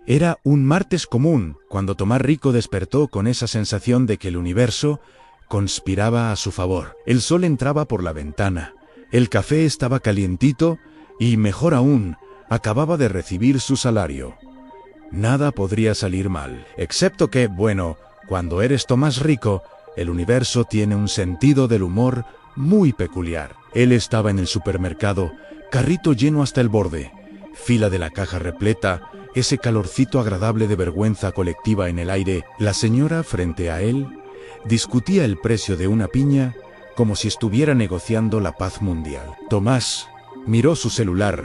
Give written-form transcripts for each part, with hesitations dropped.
Era un martes común cuando Tomás Rico despertó con esa sensación de que el universo conspiraba a su favor. El sol entraba por la ventana, el café estaba calientito y, mejor aún, acababa de recibir su salario. Nada podría salir mal, excepto que, bueno, cuando eres Tomás Rico, el universo tiene un sentido del humor muy peculiar. Él estaba en el supermercado, carrito lleno hasta el borde, fila de la caja repleta, ese calorcito agradable de vergüenza colectiva en el aire. La señora frente a él discutía el precio de una piña como si estuviera negociando la paz mundial. Tomás miró su celular,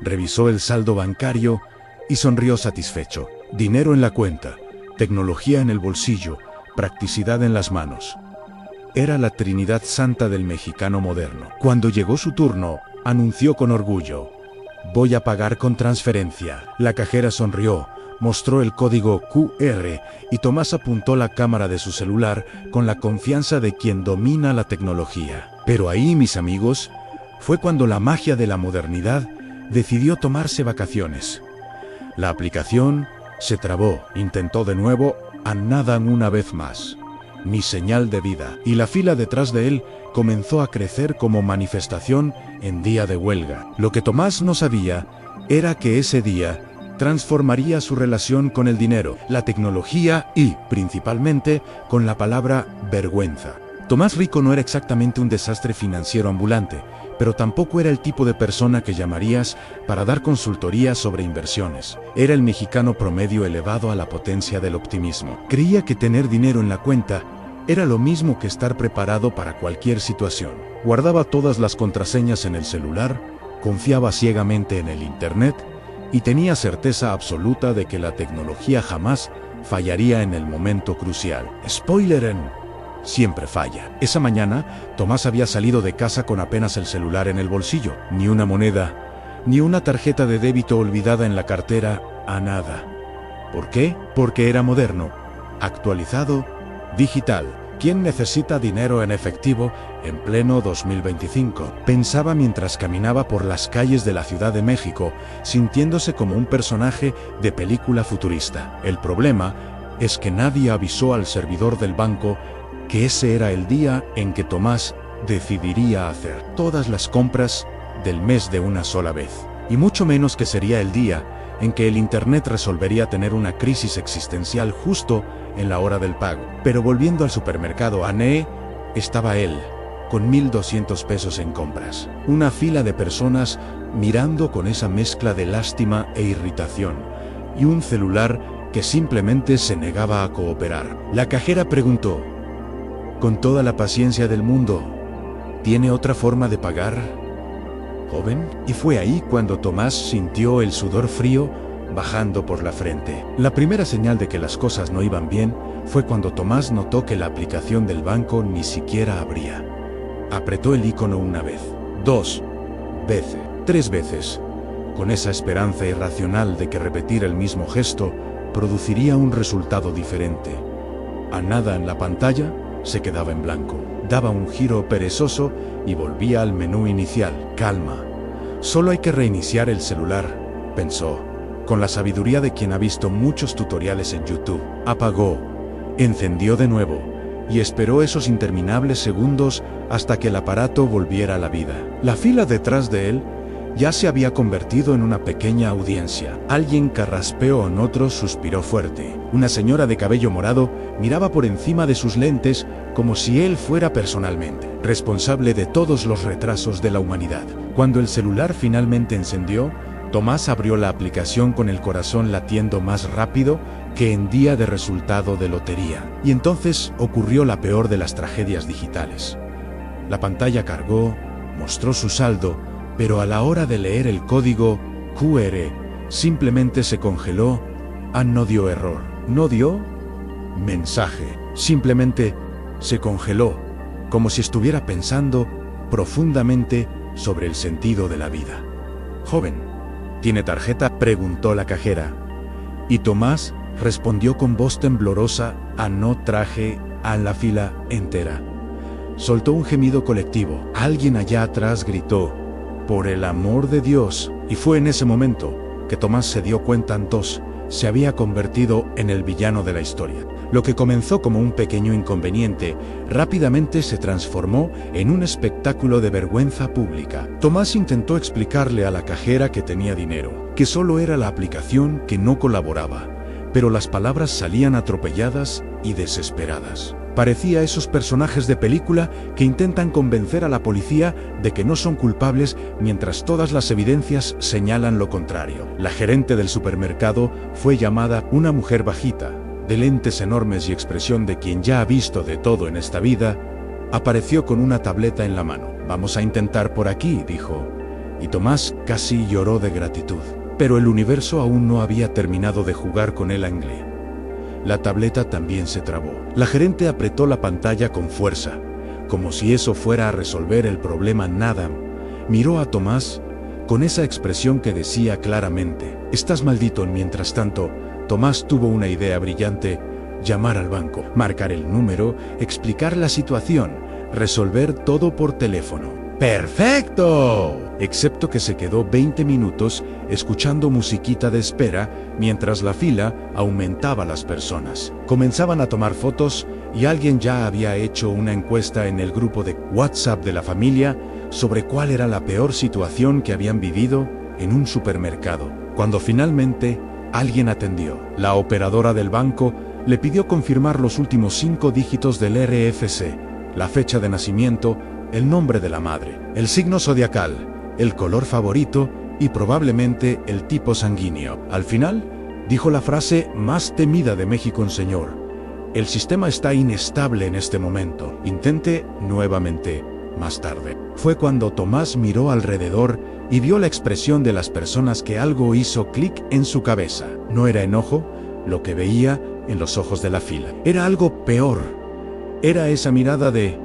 revisó el saldo bancario y sonrió satisfecho. Dinero en la cuenta, tecnología en el bolsillo, practicidad en las manos. Era la Trinidad Santa del mexicano moderno. Cuando llegó su turno, anunció con orgullo: «Voy a pagar con transferencia». La cajera sonrió, mostró el código QR y Tomás apuntó la cámara de su celular con la confianza de quien domina la tecnología. Pero ahí, mis amigos, fue cuando la magia de la modernidad decidió tomarse vacaciones. La aplicación se trabó, intentó de nuevo, a nada una vez más. Ni señal de vida. Y la fila detrás de él comenzó a crecer como manifestación en día de huelga. Lo que Tomás no sabía era que ese día transformaría su relación con el dinero, la tecnología y, principalmente, con la palabra vergüenza. Tomás Rico no era exactamente un desastre financiero ambulante, pero tampoco era el tipo de persona que llamarías para dar consultoría sobre inversiones. Era el mexicano promedio elevado a la potencia del optimismo. Creía que tener dinero en la cuenta era lo mismo que estar preparado para cualquier situación. Guardaba todas las contraseñas en el celular, confiaba ciegamente en el internet y tenía certeza absoluta de que la tecnología jamás fallaría en el momento crucial. Spoiler: siempre falla. Esa mañana, Tomás había salido de casa con apenas el celular en el bolsillo. Ni una moneda, ni una tarjeta de débito olvidada en la cartera, a nada. ¿Por qué? Porque era moderno, actualizado, digital. ¿Quién necesita dinero en efectivo en pleno 2025? Pensaba mientras caminaba por las calles de la Ciudad de México, sintiéndose como un personaje de película futurista. El problema es que nadie avisó al servidor del banco que ese era el día en que Tomás decidiría hacer todas las compras del mes de una sola vez. Y mucho menos que sería el día en que el internet resolvería tener una crisis existencial justo en la hora del pago. Pero volviendo al supermercado Ane, estaba él, con 1,200 pesos en compras. Una fila de personas mirando con esa mezcla de lástima e irritación, y un celular que simplemente se negaba a cooperar. La cajera preguntó, con toda la paciencia del mundo: ¿tiene otra forma de pagar, joven? Y fue ahí cuando Tomás sintió el sudor frío bajando por la frente. La primera señal de que las cosas no iban bien fue cuando Tomás notó que la aplicación del banco ni siquiera abría. Apretó el icono una vez, 2 veces, 3 veces, con esa esperanza irracional de que repetir el mismo gesto produciría un resultado diferente. A nada en la pantalla se quedaba en blanco. Daba un giro perezoso y volvía al menú inicial. Calma. Solo hay que reiniciar el celular, pensó, con la sabiduría de quien ha visto muchos tutoriales en YouTube. Apagó, encendió de nuevo y esperó esos interminables segundos hasta que el aparato volviera a la vida. La fila detrás de él ya se había convertido en una pequeña audiencia. Alguien carraspeó en otro, suspiró fuerte. Una señora de cabello morado miraba por encima de sus lentes como si él fuera personalmente responsable de todos los retrasos de la humanidad. Cuando el celular finalmente encendió, Tomás abrió la aplicación con el corazón latiendo más rápido que en día de resultado de lotería. Y entonces ocurrió la peor de las tragedias digitales. La pantalla cargó, mostró su saldo, pero a la hora de leer el código QR, simplemente se congeló. No dio error, no dio mensaje, simplemente se congeló, como si estuviera pensando profundamente sobre el sentido de la vida. Joven, ¿tiene tarjeta?, preguntó la cajera. Y Tomás respondió con voz temblorosa: no traje. A la fila entera soltó un gemido colectivo. Alguien allá atrás gritó: «Por el amor de Dios». Y fue en ese momento que Tomás se dio cuenta se había convertido en el villano de la historia. Lo que comenzó como un pequeño inconveniente, rápidamente se transformó en un espectáculo de vergüenza pública. Tomás intentó explicarle a la cajera que tenía dinero, que solo era la aplicación que no colaboraba, pero las palabras salían atropelladas y desesperadas. Parecía esos personajes de película que intentan convencer a la policía de que no son culpables mientras todas las evidencias señalan lo contrario. La gerente del supermercado fue llamada una mujer bajita, de lentes enormes y expresión de quien ya ha visto de todo en esta vida. Apareció con una tableta en la mano. «Vamos a intentar por aquí», dijo, y Tomás casi lloró de gratitud. Pero el universo aún no había terminado de jugar con él a inglés. La tableta también se trabó. La gerente apretó la pantalla con fuerza, como si eso fuera a resolver el problema. Nada. Miró a Tomás con esa expresión que decía claramente: «Estás maldito». Mientras tanto, Tomás tuvo una idea brillante: llamar al banco, marcar el número, explicar la situación, resolver todo por teléfono. ¡Perfecto! Excepto que se quedó 20 minutos escuchando musiquita de espera mientras la fila aumentaba. Las personas comenzaban a tomar fotos y alguien ya había hecho una encuesta en el grupo de WhatsApp de la familia sobre cuál era la peor situación que habían vivido en un supermercado. Cuando finalmente alguien atendió, la operadora del banco le pidió confirmar los últimos 5 dígitos del RFC, la fecha de nacimiento, el nombre de la madre, el signo zodiacal, el color favorito y probablemente el tipo sanguíneo. Al final, dijo la frase más temida de México: «Señor, el sistema está inestable en este momento. Intente nuevamente más tarde». Fue cuando Tomás miró alrededor y vio la expresión de las personas que algo hizo clic en su cabeza. No era enojo lo que veía en los ojos de la fila. Era algo peor. Era esa mirada de: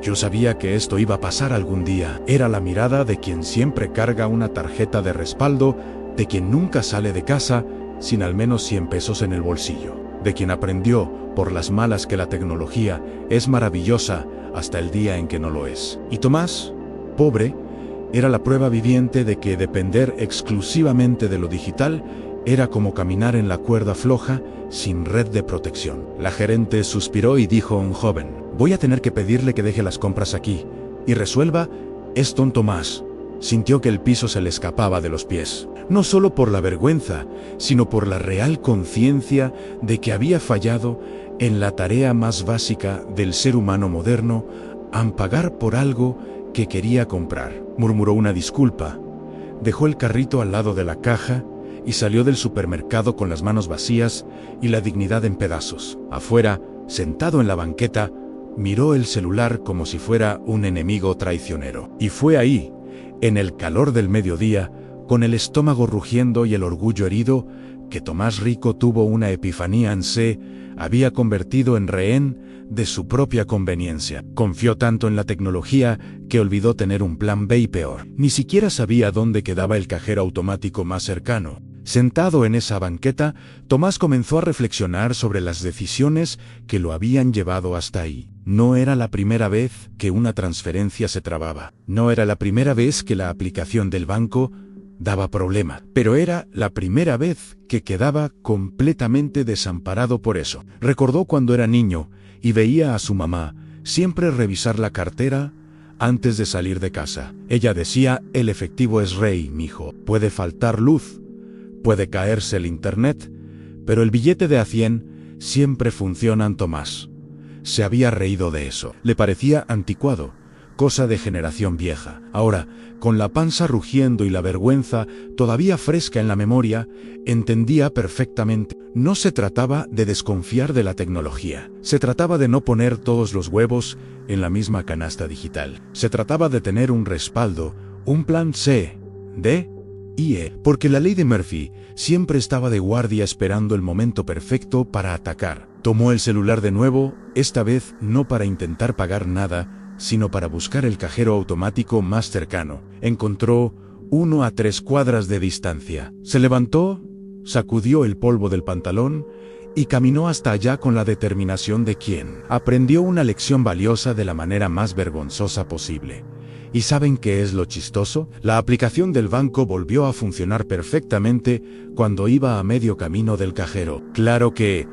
«Yo sabía que esto iba a pasar algún día». Era la mirada de quien siempre carga una tarjeta de respaldo, de quien nunca sale de casa sin al menos 100 pesos en el bolsillo, de quien aprendió por las malas que la tecnología es maravillosa hasta el día en que no lo es. Y Tomás, pobre, era la prueba viviente de que depender exclusivamente de lo digital era como caminar en la cuerda floja sin red de protección. La gerente suspiró y dijo a un joven: «Voy a tener que pedirle que deje las compras aquí y resuelva esto». Tomás sintió que el piso se le escapaba de los pies, no solo por la vergüenza, sino por la real conciencia de que había fallado en la tarea más básica del ser humano moderno: pagar por algo que quería comprar. Murmuró una disculpa, dejó el carrito al lado de la caja y salió del supermercado con las manos vacías y la dignidad en pedazos. Afuera, sentado en la banqueta, miró el celular como si fuera un enemigo traicionero. Y fue ahí, en el calor del mediodía, con el estómago rugiendo y el orgullo herido, que Tomás Rico tuvo una epifanía. Se había convertido en rehén de su propia conveniencia. Confió tanto en la tecnología que olvidó tener un plan B y peor. Ni siquiera sabía dónde quedaba el cajero automático más cercano. Sentado en esa banqueta, Tomás comenzó a reflexionar sobre las decisiones que lo habían llevado hasta ahí. No era la primera vez que una transferencia se trababa. No era la primera vez que la aplicación del banco daba problema. Pero era la primera vez que quedaba completamente desamparado por eso. Recordó cuando era niño y veía a su mamá siempre revisar la cartera antes de salir de casa. Ella decía: «El efectivo es rey, mijo. Puede faltar luz, puede caerse el internet, pero el billete de A100 siempre funciona». Tomás se había reído de eso. Le parecía anticuado, cosa de generación vieja. Ahora, con la panza rugiendo y la vergüenza todavía fresca en la memoria, entendía perfectamente. No se trataba de desconfiar de la tecnología. Se trataba de no poner todos los huevos en la misma canasta digital. Se trataba de tener un respaldo, un plan C, D y E, porque la ley de Murphy siempre estaba de guardia esperando el momento perfecto para atacar. Tomó el celular de nuevo, esta vez no para intentar pagar nada, sino para buscar el cajero automático más cercano. Encontró uno a 3 cuadras de distancia. Se levantó, sacudió el polvo del pantalón y caminó hasta allá con la determinación de quien aprendió una lección valiosa de la manera más vergonzosa posible. ¿Y saben qué es lo chistoso? La aplicación del banco volvió a funcionar perfectamente cuando iba a medio camino del cajero. Claro que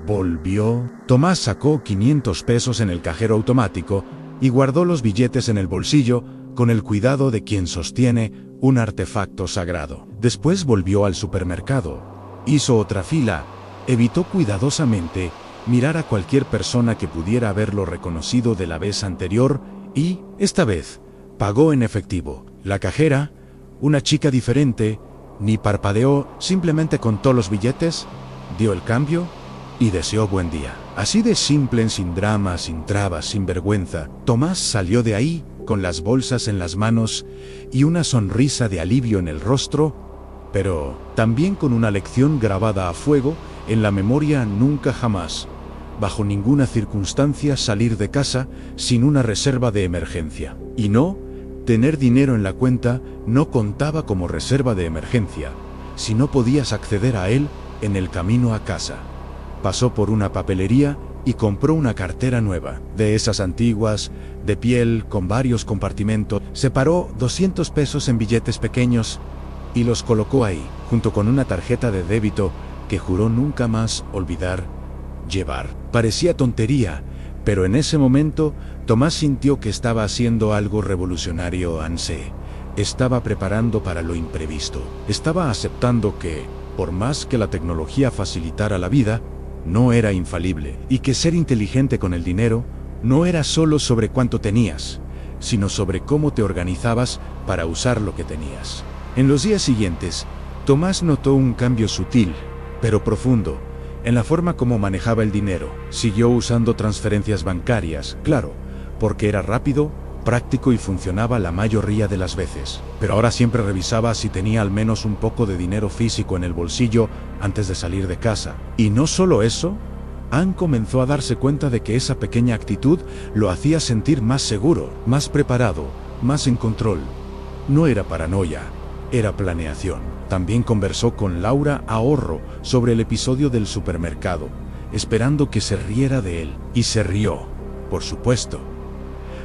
volvió. Tomás sacó 500 pesos en el cajero automático y guardó los billetes en el bolsillo con el cuidado de quien sostiene un artefacto sagrado. Después volvió al supermercado, hizo otra fila, evitó cuidadosamente mirar a cualquier persona que pudiera haberlo reconocido de la vez anterior y, esta vez, pagó en efectivo. La cajera, una chica diferente, ni parpadeó, simplemente contó los billetes, dio el cambio y deseó buen día. Así de simple, sin drama, sin trabas, sin vergüenza, Tomás salió de ahí con las bolsas en las manos y una sonrisa de alivio en el rostro, pero también con una lección grabada a fuego en la memoria: nunca jamás, bajo ninguna circunstancia, salir de casa sin una reserva de emergencia. Y no, tener dinero en la cuenta no contaba como reserva de emergencia, si no podías acceder a él en el camino a casa. Pasó por una papelería y compró una cartera nueva, de esas antiguas, de piel, con varios compartimentos. Separó 200 pesos en billetes pequeños y los colocó ahí, junto con una tarjeta de débito que juró nunca más olvidar llevar. Parecía tontería, pero en ese momento Tomás sintió que estaba haciendo algo revolucionario. Estaba preparando para lo imprevisto. Estaba aceptando que, por más que la tecnología facilitara la vida, no era infalible, y que ser inteligente con el dinero no era solo sobre cuánto tenías, sino sobre cómo te organizabas para usar lo que tenías. En los días siguientes, Tomás notó un cambio sutil, pero profundo, en la forma como manejaba el dinero. Siguió usando transferencias bancarias, claro, porque era rápido, práctico y funcionaba la mayoría de las veces. Pero ahora siempre revisaba si tenía al menos un poco de dinero físico en el bolsillo antes de salir de casa. Y no solo eso, Ann comenzó a darse cuenta de que esa pequeña actitud lo hacía sentir más seguro, más preparado, más en control. No era paranoia, era planeación. También conversó con Laura Ahorro sobre el episodio del supermercado, esperando que se riera de él. Y se rió, por supuesto.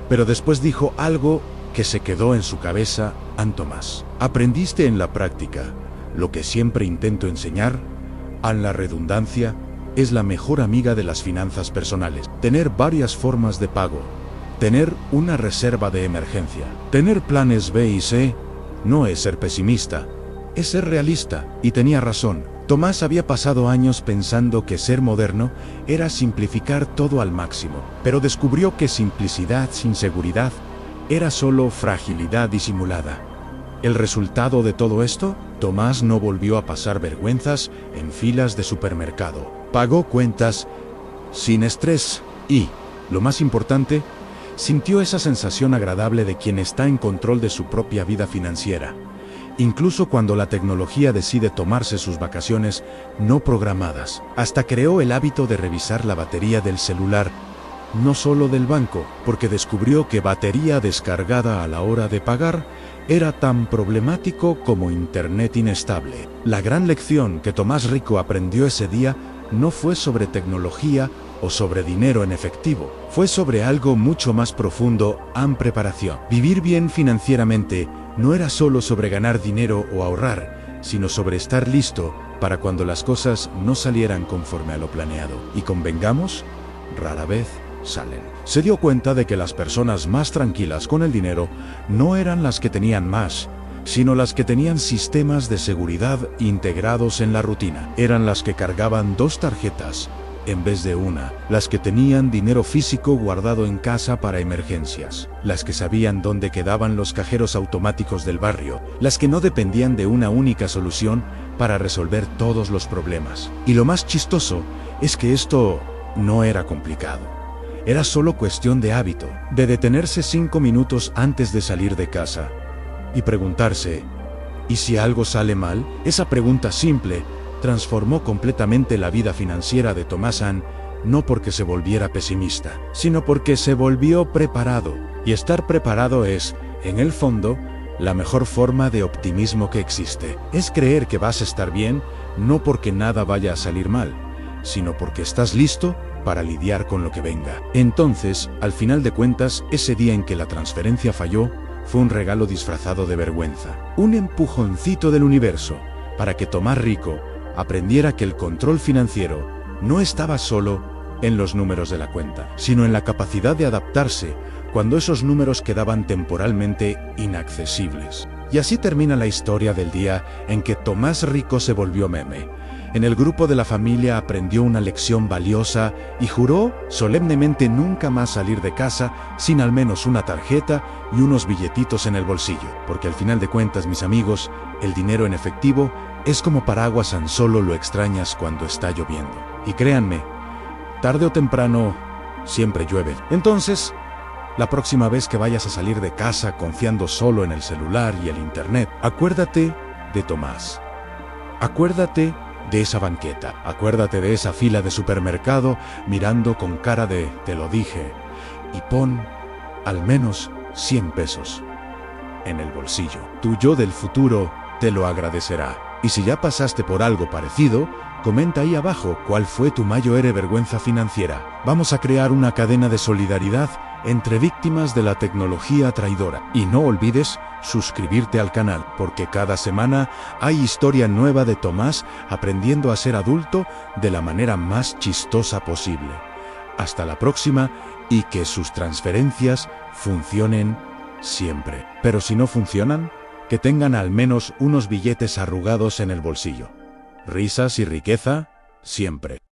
Pero después dijo algo que se quedó en su cabeza: Ann Tomás, aprendiste en la práctica lo que siempre intento enseñar. Ann, la redundancia es la mejor amiga de las finanzas personales. Tener varias formas de pago, tener una reserva de emergencia, tener planes B y C, no es ser pesimista, es ser realista. Y tenía razón. Tomás había pasado años pensando que ser moderno era simplificar todo al máximo, pero descubrió que simplicidad sin seguridad era solo fragilidad disimulada. ¿El resultado de todo esto? Tomás no volvió a pasar vergüenzas en filas de supermercado. Pagó cuentas sin estrés y, lo más importante, sintió esa sensación agradable de quien está en control de su propia vida financiera, incluso cuando la tecnología decide tomarse sus vacaciones no programadas. Hasta creó el hábito de revisar la batería del celular, no solo del banco, porque descubrió que batería descargada a la hora de pagar era tan problemático como internet inestable. La gran lección que Tomás Rico aprendió ese día no fue sobre tecnología o sobre dinero en efectivo, fue sobre algo mucho más profundo: preparación. Vivir bien financieramente no era solo sobre ganar dinero o ahorrar, sino sobre estar listo para cuando las cosas no salieran conforme a lo planeado. Y convengamos, rara vez salen. Se dio cuenta de que las personas más tranquilas con el dinero no eran las que tenían más, sino las que tenían sistemas de seguridad integrados en la rutina. Eran las que cargaban 2 tarjetas en vez de una, las que tenían dinero físico guardado en casa para emergencias, las que sabían dónde quedaban los cajeros automáticos del barrio, las que no dependían de una única solución para resolver todos los problemas. Y lo más chistoso es que esto no era complicado. Era solo cuestión de hábito, de detenerse 5 minutos antes de salir de casa y preguntarse: ¿y si algo sale mal? Esa pregunta simple transformó completamente la vida financiera de Tomás Ann, no porque se volviera pesimista, sino porque se volvió preparado. Y estar preparado es, en el fondo, la mejor forma de optimismo que existe. Es creer que vas a estar bien, no porque nada vaya a salir mal, sino porque estás listo para lidiar con lo que venga. Entonces, al final de cuentas, ese día en que la transferencia falló, fue un regalo disfrazado de vergüenza, un empujoncito del universo para que Tomás Rico aprendiera que el control financiero no estaba solo en los números de la cuenta, sino en la capacidad de adaptarse cuando esos números quedaban temporalmente inaccesibles. Y así termina la historia del día en que Tomás Rico se volvió meme. En el grupo de la familia aprendió una lección valiosa y juró solemnemente nunca más salir de casa sin al menos una tarjeta y unos billetitos en el bolsillo. Porque al final de cuentas, mis amigos, el dinero en efectivo es como paraguas, tan solo lo extrañas cuando está lloviendo. Y créanme, tarde o temprano siempre llueve. Entonces, la próxima vez que vayas a salir de casa confiando solo en el celular y el internet, acuérdate de Tomás. Acuérdate de esa banqueta. Acuérdate de esa fila de supermercado mirando con cara de "te lo dije", y pon al menos 100 pesos en el bolsillo. Tu yo del futuro te lo agradecerá. Y si ya pasaste por algo parecido, comenta ahí abajo cuál fue tu mayor vergüenza financiera. Vamos a crear una cadena de solidaridad entre víctimas de la tecnología traidora. Y no olvides suscribirte al canal, porque cada semana hay historia nueva de Tomás aprendiendo a ser adulto de la manera más chistosa posible. Hasta la próxima, y que sus transferencias funcionen siempre. Pero si no funcionan, que tengan al menos unos billetes arrugados en el bolsillo. Risas y riqueza, siempre.